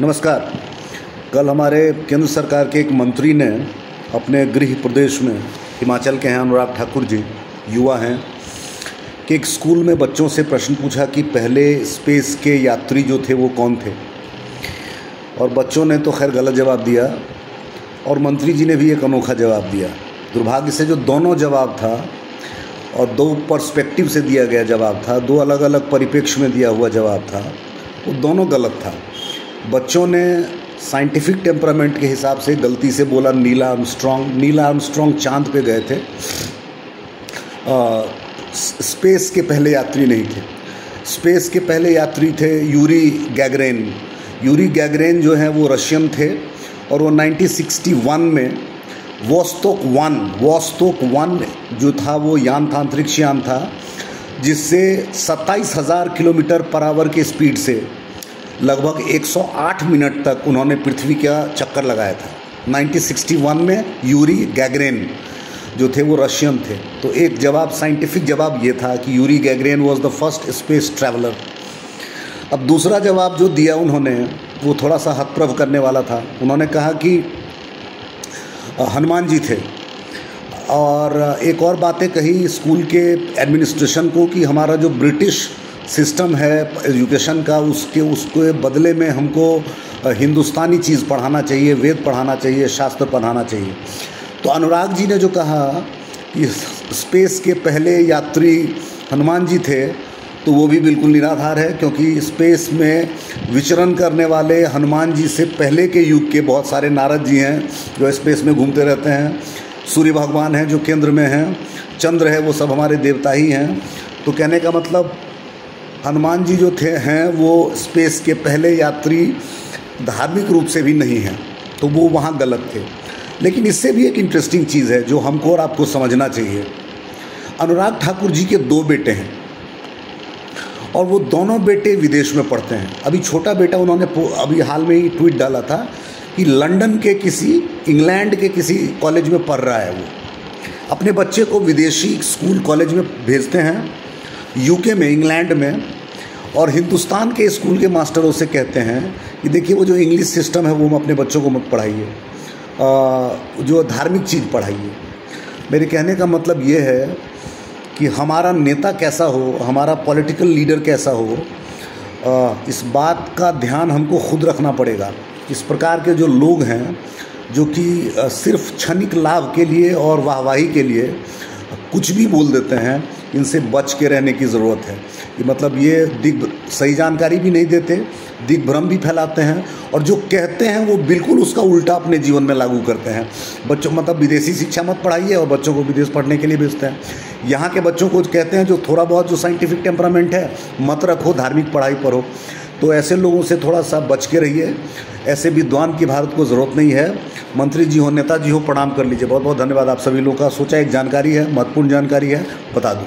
नमस्कार। कल हमारे केंद्र सरकार के एक मंत्री ने अपने गृह प्रदेश में, हिमाचल के हैं अनुराग ठाकुर जी, युवा हैं, कि एक स्कूल में बच्चों से प्रश्न पूछा कि पहले स्पेस के यात्री जो थे वो कौन थे। और बच्चों ने तो खैर गलत जवाब दिया और मंत्री जी ने भी एक अनोखा जवाब दिया। दुर्भाग्य से जो दोनों जवाब था और दो पर्सपेक्टिव से दिया गया जवाब था, दो अलग अलग परिप्रेक्ष्य में दिया हुआ जवाब था, वो दोनों गलत था। बच्चों ने साइंटिफिक टेम्परामेंट के हिसाब से गलती से बोला नील आर्मस्ट्रॉन्ग चांद पे गए थे, स्पेस के पहले यात्री नहीं थे। स्पेस के पहले यात्री थे यूरी गैगरेन जो हैं वो रशियन थे और वो 1961 में वोस्तोक 1 जो था वो यान था, अंतरिक्ष यान था, जिससे 27,000 किलोमीटर पर आवर की स्पीड से लगभग 108 मिनट तक उन्होंने पृथ्वी का चक्कर लगाया था। 1961 में यूरी गैगरेन जो थे वो रशियन थे। तो एक जवाब, साइंटिफिक जवाब ये था कि Yuri Gagarin was the first space traveller. अब दूसरा जवाब जो दिया उन्होंने वो थोड़ा सा हतप्रभ करने वाला था। उन्होंने कहा कि हनुमान जी थे और एक और बातें कही स्कूल के एडमिनिस्ट्रेशन को कि हमारा जो ब्रिटिश सिस्टम है एजुकेशन का, उसके बदले में हमको हिंदुस्तानी चीज़ पढ़ाना चाहिए, वेद पढ़ाना चाहिए, शास्त्र पढ़ाना चाहिए। तो अनुराग जी ने जो कहा कि स्पेस के पहले यात्री हनुमान जी थे, तो वो भी बिल्कुल निराधार है, क्योंकि स्पेस में विचरण करने वाले हनुमान जी से पहले के युग के बहुत सारे नारद जी हैं जो स्पेस में घूमते रहते हैं, सूर्य भगवान हैं जो केंद्र में हैं, चंद्र है वो सब हमारे देवता ही हैं। तो कहने का मतलब हनुमान जी जो हैं वो स्पेस के पहले यात्री धार्मिक रूप से भी नहीं हैं, तो वो वहाँ गलत थे। लेकिन इससे भी एक इंटरेस्टिंग चीज़ है जो हमको और आपको समझना चाहिए। अनुराग ठाकुर जी के 2 बेटे हैं और वो दोनों बेटे विदेश में पढ़ते हैं। अभी छोटा बेटा उन्होंने अभी हाल में ही ट्वीट डाला था कि लंदन के इंग्लैंड के किसी कॉलेज में पढ़ रहा है। वो अपने बच्चे को विदेशी स्कूल कॉलेज में भेजते हैं, यूके में, इंग्लैंड में, और हिंदुस्तान के स्कूल के मास्टरों से कहते हैं कि देखिए वो जो इंग्लिश सिस्टम है वो अपने बच्चों को मत पढ़ाइए, जो धार्मिक चीज़ पढ़ाइए। मेरे कहने का मतलब ये है कि हमारा नेता कैसा हो, हमारा पॉलिटिकल लीडर कैसा हो, इस बात का ध्यान हमको खुद रखना पड़ेगा। इस प्रकार के जो लोग हैं जो कि सिर्फ क्षणिक लाभ के लिए और वाहवाही के लिए कुछ भी बोल देते हैं, इनसे बच के रहने की ज़रूरत है। कि मतलब ये सही जानकारी भी नहीं देते, दिग्भ्रम भी फैलाते हैं, और जो कहते हैं वो बिल्कुल उसका उल्टा अपने जीवन में लागू करते हैं। बच्चों मतलब विदेशी शिक्षा मत पढ़ाइए और बच्चों को विदेश पढ़ने के लिए भेजते हैं। यहाँ के बच्चों को कहते हैं जो थोड़ा बहुत जो साइंटिफिक टेम्परामेंट है मत रखो, धार्मिक पढ़ाई पढ़ो। तो ऐसे लोगों से थोड़ा सा बच के रहिए। ऐसे विद्वान की भारत को ज़रूरत नहीं है। मंत्री जी हो, नेताजी हो, प्रणाम कर लीजिए। बहुत बहुत धन्यवाद आप सभी लोगों का। सोचा एक जानकारी है, महत्वपूर्ण जानकारी है, बता दूँ।